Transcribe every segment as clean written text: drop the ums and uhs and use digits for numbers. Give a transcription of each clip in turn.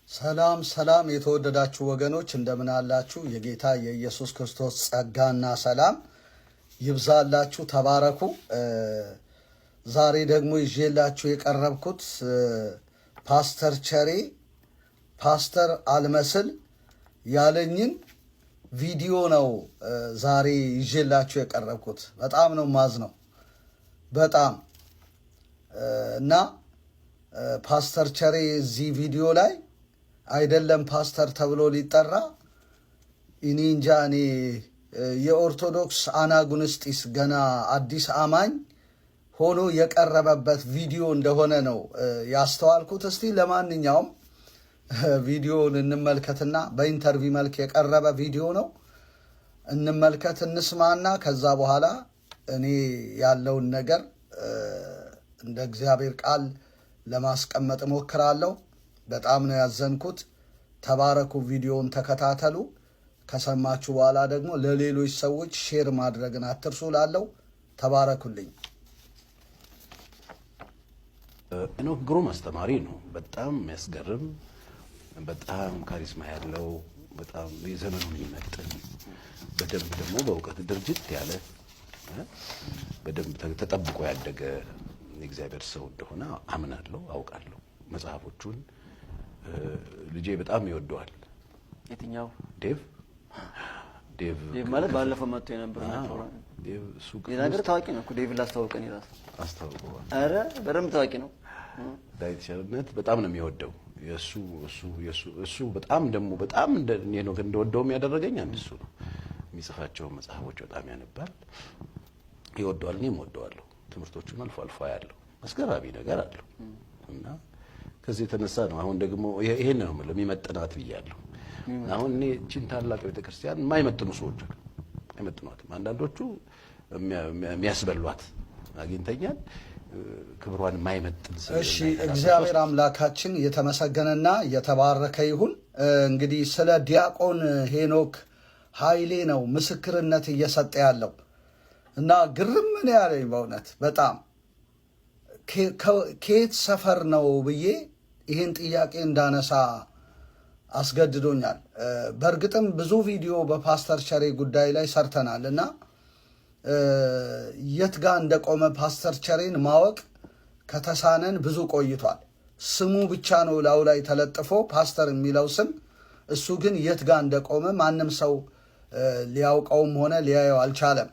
ሰላም ሰላም የተወደዳችሁ ወገኖች እንደምን አላችሁ? የጌታ የኢየሱስ ክርስቶስ ጸጋና ሰላም ይብዛላችሁ። ተባረኩ። ዛሬ ደግሞ ይዤላችሁ የቀረብኩት ፓስተር ቸሬ ፓስተር አልመስል ያለኝን ቪዲዮ ነው። ዛሬ ይዤላችሁ የቀረብኩት በጣም ነው ማዝነው በጣም እና ፓስተር ቸሬ እዚህ ቪዲዮ ላይ አይደለም ፓስተር ተብሎ ሊጠራ እኔ እንጃ። እኔ የኦርቶዶክስ አናጉንስጢስ ገና አዲስ አማኝ ሆኖ የቀረበበት ቪዲዮ እንደሆነ ነው ያስተዋልኩት። እስቲ ለማንኛውም ቪዲዮውን እንመልከትና በኢንተርቪው መልክ የቀረበ ቪዲዮ ነው። እንመልከት፣ እንስማና ከዛ በኋላ እኔ ያለውን ነገር እንደ እግዚአብሔር ቃል ለማስቀመጥ እሞክራለሁ። በጣም ነው ያዘንኩት። ተባረኩ። ቪዲዮውን ተከታተሉ። ከሰማችሁ በኋላ ደግሞ ለሌሎች ሰዎች ሼር ማድረግን አትርሱ። ላለው ተባረኩልኝ። ሄኖክ ግሩም አስተማሪ ነው። በጣም የሚያስገርም፣ በጣም ካሪስማ ያለው፣ በጣም የዘመኑን የሚመጥን፣ በደንብ ደግሞ በእውቀት ድርጅት ያለ፣ በደንብ ተጠብቆ ያደገ የእግዚአብሔር ሰው እንደሆነ አምናለሁ፣ አውቃለሁ። መጽሐፎቹን ልጄ በጣም ይወደዋል። የትኛው? ዴቭ ማለት ባለፈው መጥቶ የነበረው ዴቭ ሱቅ ነገር ታዋቂ ነው እኮ ዴቭ ላስተዋውቀን ይላል። አስተዋውቀዋል። አረ በደንብ ታዋቂ ነው። ዳዊት ቸርነት በጣም ነው የሚወደው። እሱ በጣም ደግሞ በጣም እንደወደውም ያደረገኝ አንድ እሱ ነው። የሚጽፋቸው መጽሐፎች በጣም ያነባል፣ ይወደዋል። እኔም እወደዋለሁ። ትምህርቶቹን አልፎ አልፎ ያለው አስገራሚ ነገር አለው እና ከዚህ የተነሳ ነው አሁን ደግሞ ይሄን ነው ማለት የሚመጥናት ብያለሁ። አሁን እኔ እቺን ታላቅ ቤተክርስቲያን የማይመጥኑ ሰዎች አሉ። አይመጥኗትም። አንዳንዶቹ የሚያስበሏት አግኝተኛል። ክብሯን የማይመጥን ሰው። እሺ፣ እግዚአብሔር አምላካችን የተመሰገነና የተባረከ ይሁን። እንግዲህ ስለ ዲያቆን ሄኖክ ኃይሌ ነው ምስክርነት እየሰጠ ያለው እና ግርም ምን ያለኝ በእውነት በጣም ከየት ሰፈር ነው ብዬ ይህን ጥያቄ እንዳነሳ አስገድዶኛል። በእርግጥም ብዙ ቪዲዮ በፓስተር ቸሬ ጉዳይ ላይ ሰርተናል እና የት ጋር እንደቆመ ፓስተር ቸሬን ማወቅ ከተሳነን ብዙ ቆይቷል። ስሙ ብቻ ነው ላዩ ላይ ተለጥፎ ፓስተር የሚለው ስም፣ እሱ ግን የት ጋር እንደቆመ ማንም ሰው ሊያውቀውም ሆነ ሊያየው አልቻለም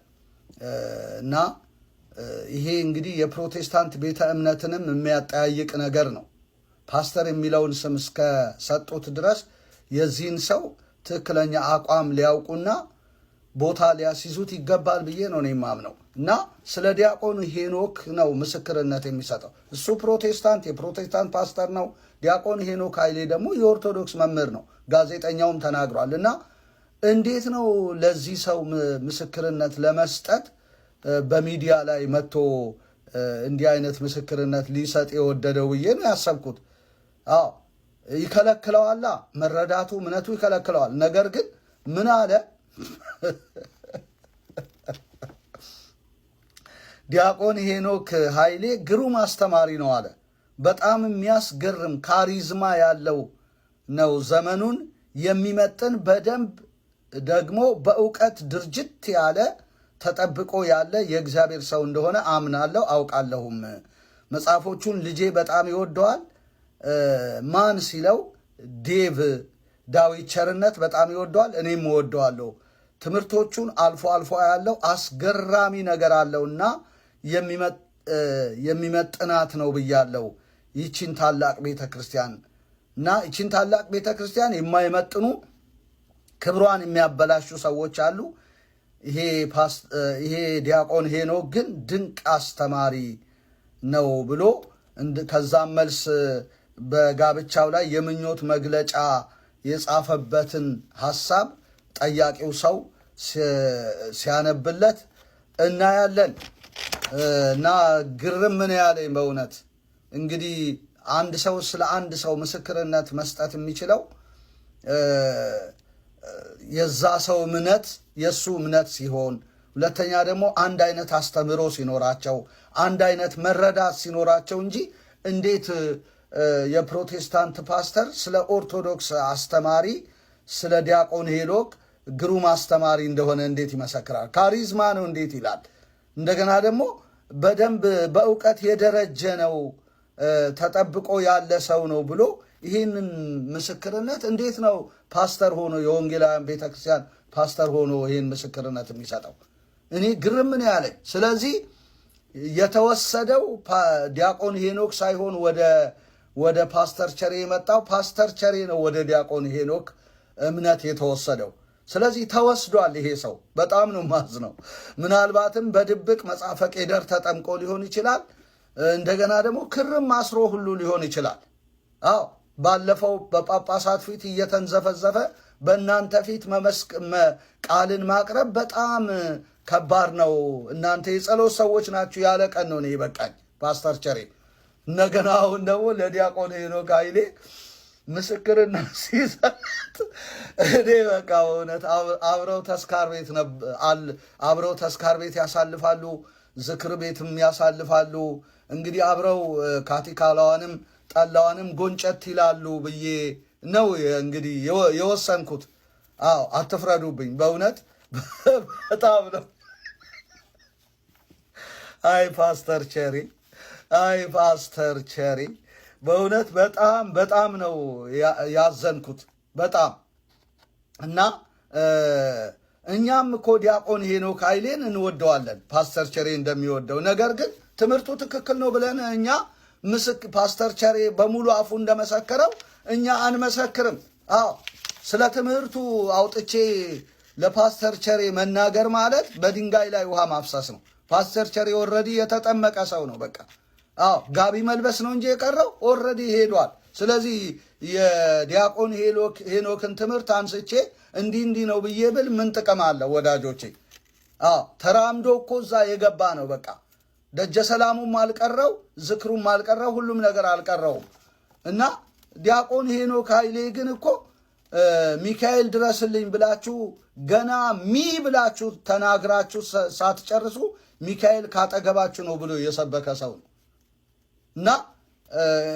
እና ይሄ እንግዲህ የፕሮቴስታንት ቤተ እምነትንም የሚያጠያይቅ ነገር ነው። ፓስተር የሚለውን ስም እስከሰጡት ድረስ የዚህን ሰው ትክክለኛ አቋም ሊያውቁና ቦታ ሊያስይዙት ይገባል ብዬ ነው እኔ የማምነው እና ስለ ዲያቆኑ ሄኖክ ነው ምስክርነት የሚሰጠው። እሱ ፕሮቴስታንት የፕሮቴስታንት ፓስተር ነው። ዲያቆን ሄኖክ ኃይሌ ደግሞ የኦርቶዶክስ መምህር ነው። ጋዜጠኛውም ተናግሯል እና እንዴት ነው ለዚህ ሰው ምስክርነት ለመስጠት በሚዲያ ላይ መጥቶ እንዲህ አይነት ምስክርነት ሊሰጥ የወደደው ብዬ ነው ያሰብኩት። አዎ ይከለክለዋላ፣ መረዳቱ እምነቱ ይከለክለዋል። ነገር ግን ምን አለ ዲያቆን ሄኖክ ኃይሌ ግሩም አስተማሪ ነው አለ። በጣም የሚያስገርም ካሪዝማ ያለው ነው። ዘመኑን የሚመጥን በደንብ ደግሞ በእውቀት ድርጅት ያለ ተጠብቆ ያለ የእግዚአብሔር ሰው እንደሆነ አምናለሁ አውቃለሁም። መጽሐፎቹን ልጄ በጣም ይወደዋል። ማን ሲለው ዴቭ ዳዊት ቸርነት በጣም ይወደዋል፣ እኔም እወደዋለሁ። ትምህርቶቹን አልፎ አልፎ ያለው አስገራሚ ነገር አለውና የሚመጥናት ነው ብያለሁ ይቺን ታላቅ ቤተ ክርስቲያን እና ይቺን ታላቅ ቤተ ክርስቲያን የማይመጥኑ ክብሯን የሚያበላሹ ሰዎች አሉ። ይሄ ዲያቆን ሄኖክ ግን ድንቅ አስተማሪ ነው ብሎ ከዛም መልስ በጋብቻው ላይ የምኞት መግለጫ የጻፈበትን ሐሳብ ጠያቂው ሰው ሲያነብለት እናያለን እና ግርም ምን ያለኝ በእውነት እንግዲህ አንድ ሰው ስለ አንድ ሰው ምስክርነት መስጠት የሚችለው የዛ ሰው እምነት የሱ እምነት ሲሆን፣ ሁለተኛ ደግሞ አንድ አይነት አስተምሮ ሲኖራቸው፣ አንድ አይነት መረዳት ሲኖራቸው እንጂ እንዴት የፕሮቴስታንት ፓስተር ስለ ኦርቶዶክስ አስተማሪ ስለ ዲያቆን ሄኖክ ግሩም አስተማሪ እንደሆነ እንዴት ይመሰክራል? ካሪዝማ ነው እንዴት ይላል? እንደገና ደግሞ በደንብ በእውቀት የደረጀ ነው ተጠብቆ ያለ ሰው ነው ብሎ ይህንን ምስክርነት እንዴት ነው ፓስተር ሆኖ የወንጌላውያን ቤተክርስቲያን ፓስተር ሆኖ ይህን ምስክርነት የሚሰጠው? እኔ ግርም ነው ያለኝ። ስለዚህ የተወሰደው ዲያቆን ሄኖክ ሳይሆን ወደ ፓስተር ቸሬ የመጣው ፓስተር ቸሬ ነው ወደ ዲያቆን ሄኖክ እምነት የተወሰደው። ስለዚህ ተወስዷል ይሄ ሰው። በጣም ነው ማዝነው። ምናልባትም በድብቅ መጽሐፈ ቄደር ተጠምቆ ሊሆን ይችላል። እንደገና ደግሞ ክርም አስሮ ሁሉ ሊሆን ይችላል። አዎ ባለፈው በጳጳሳት ፊት እየተንዘፈዘፈ በእናንተ ፊት ቃልን ማቅረብ በጣም ከባድ ነው። እናንተ የጸሎት ሰዎች ናችሁ ያለ ቀን ነው እኔ በቃኝ ፓስተር ቸሬ። እንደገና አሁን ደግሞ ለዲያቆን ሄኖክ ኃይሌ ምስክርነት ሲሰጥ እኔ በቃ በእውነት አብረው ተስካር ቤት ያሳልፋሉ፣ ዝክር ቤትም ያሳልፋሉ። እንግዲህ አብረው ካቲካላዋንም ጠላዋንም ጎንጨት ይላሉ ብዬ ነው እንግዲህ የወሰንኩት። አዎ አትፍረዱብኝ፣ በእውነት በጣም ነው። አይ ፓስተር ቸሬ፣ አይ ፓስተር ቸሬ፣ በእውነት በጣም ነው ያዘንኩት በጣም እና እኛም እኮ ዲያቆን ሄኖክ ኃይሌን እንወደዋለን ፓስተር ቸሬ እንደሚወደው። ነገር ግን ትምህርቱ ትክክል ነው ብለን እኛ ፓስተር ቸሬ በሙሉ አፉ እንደመሰከረው እኛ አንመሰክርም። አዎ ስለ ትምህርቱ አውጥቼ ለፓስተር ቸሬ መናገር ማለት በድንጋይ ላይ ውሃ ማፍሰስ ነው። ፓስተር ቸሬ ኦልሬዲ የተጠመቀ ሰው ነው። በቃ አዎ ጋቢ መልበስ ነው እንጂ የቀረው ኦልሬዲ ሄዷል። ስለዚህ የዲያቆን ሄኖክን ትምህርት አንስቼ እንዲህ ነው ብዬ ብል ምን ጥቅም አለው ወዳጆቼ? አዎ ተራምዶ እኮ እዛ የገባ ነው። በቃ ደጀ ሰላሙም አልቀረው፣ ዝክሩም አልቀረው፣ ሁሉም ነገር አልቀረውም። እና ዲያቆን ሄኖክ ኃይሌ ግን እኮ ሚካኤል ድረስልኝ ብላችሁ ገና ብላችሁ ተናግራችሁ ሳትጨርሱ ሚካኤል ካጠገባችሁ ነው ብሎ የሰበከ ሰው ነው። እና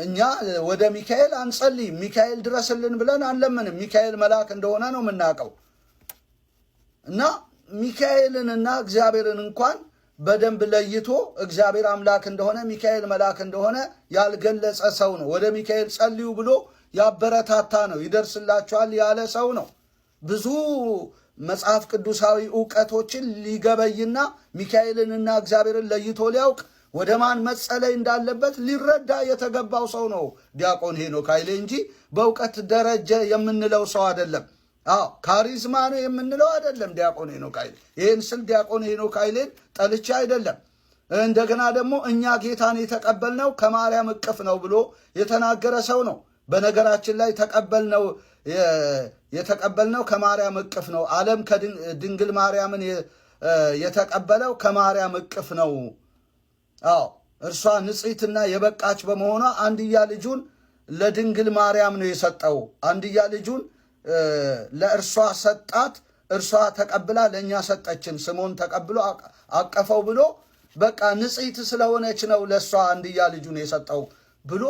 እኛ ወደ ሚካኤል አንጸልይም፣ ሚካኤል ድረስልን ብለን አንለምንም። ሚካኤል መልአክ እንደሆነ ነው የምናውቀው። እና ሚካኤልንና እግዚአብሔርን እንኳን በደንብ ለይቶ እግዚአብሔር አምላክ እንደሆነ ሚካኤል መልአክ እንደሆነ ያልገለጸ ሰው ነው። ወደ ሚካኤል ጸልዩ ብሎ ያበረታታ ነው፣ ይደርስላችኋል ያለ ሰው ነው። ብዙ መጽሐፍ ቅዱሳዊ ዕውቀቶችን ሊገበይና ሚካኤልንና እግዚአብሔርን ለይቶ ሊያውቅ ወደ ማን መጸለይ እንዳለበት ሊረዳ የተገባው ሰው ነው ዲያቆን ሄኖክ ኃይሌ እንጂ በእውቀት ደረጃ የምንለው ሰው አይደለም። አዎ ካሪዝማ ነው የምንለው አይደለም ዲያቆን ሄኖክ ኃይሌ። ይህን ስል ዲያቆን ሄኖክ ኃይሌን ጠልቼ አይደለም። እንደገና ደግሞ እኛ ጌታን የተቀበልነው ከማርያም እቅፍ ነው ብሎ የተናገረ ሰው ነው። በነገራችን ላይ የተቀበልነው ከማርያም እቅፍ ነው። ዓለም ከድንግል ማርያምን የተቀበለው ከማርያም እቅፍ ነው። አዎ እርሷ ንጽሕትና የበቃች በመሆኗ አንድያ ልጁን ለድንግል ማርያም ነው የሰጠው። አንድያ ልጁን ለእርሷ ሰጣት፣ እርሷ ተቀብላ ለእኛ ሰጠችን። ስምዖን ተቀብሎ አቀፈው ብሎ በቃ ንጽሕት ስለሆነች ነው ለእሷ አንድያ ልጁን የሰጠው ብሎ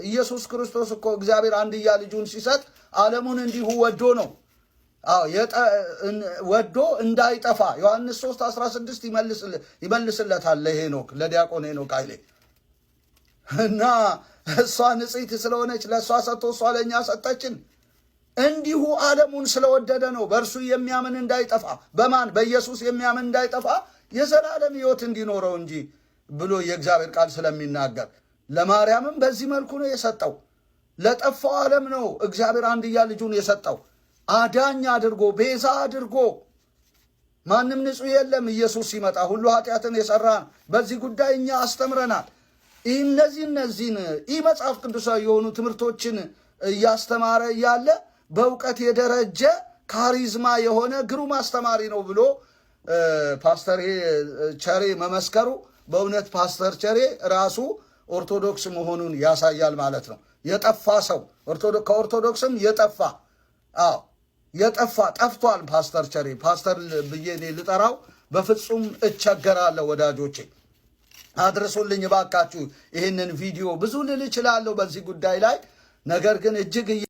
ኢየሱስ ክርስቶስ እኮ እግዚአብሔር አንድያ ልጁን ሲሰጥ ዓለሙን እንዲሁ ወዶ ነው። አዎ ወዶ እንዳይጠፋ ዮሐንስ 3:16 ይመልስለታል ለሄኖክ ለዲያቆን ሄኖክ ኃይሌ። እና እሷ ንጽሕት ስለሆነች ለእሷ ሰጥቶ እሷ ለእኛ ሰጠችን። እንዲሁ ዓለሙን ስለወደደ ነው በእርሱ የሚያምን እንዳይጠፋ፣ በማን በኢየሱስ የሚያምን እንዳይጠፋ የዘላለም ሕይወት እንዲኖረው እንጂ ብሎ የእግዚአብሔር ቃል ስለሚናገር ለማርያምም በዚህ መልኩ ነው የሰጠው። ለጠፋው ዓለም ነው እግዚአብሔር አንድያ ልጁን የሰጠው አዳኝ አድርጎ ቤዛ አድርጎ። ማንም ንጹሕ የለም ኢየሱስ ሲመጣ ሁሉ ኃጢአትን የሠራን። በዚህ ጉዳይ እኛ አስተምረናል። እነዚህን መጽሐፍ ቅዱሳዊ የሆኑ ትምህርቶችን እያስተማረ እያለ በእውቀት የደረጀ ካሪዝማ የሆነ ግሩም አስተማሪ ነው ብሎ ፓስተር ቸሬ መመስከሩ በእውነት ፓስተር ቸሬ ራሱ ኦርቶዶክስ መሆኑን ያሳያል ማለት ነው። የጠፋ ሰው ከኦርቶዶክስም የጠፋ አዎ የጠፋ ጠፍቷል ፓስተር ቸሬ። ፓስተር ብዬ እኔ ልጠራው በፍጹም እቸገራለሁ ወዳጆቼ። አድርሱልኝ እባካችሁ ይህንን ቪዲዮ። ብዙ ልል እችላለሁ በዚህ ጉዳይ ላይ፣ ነገር ግን እጅግ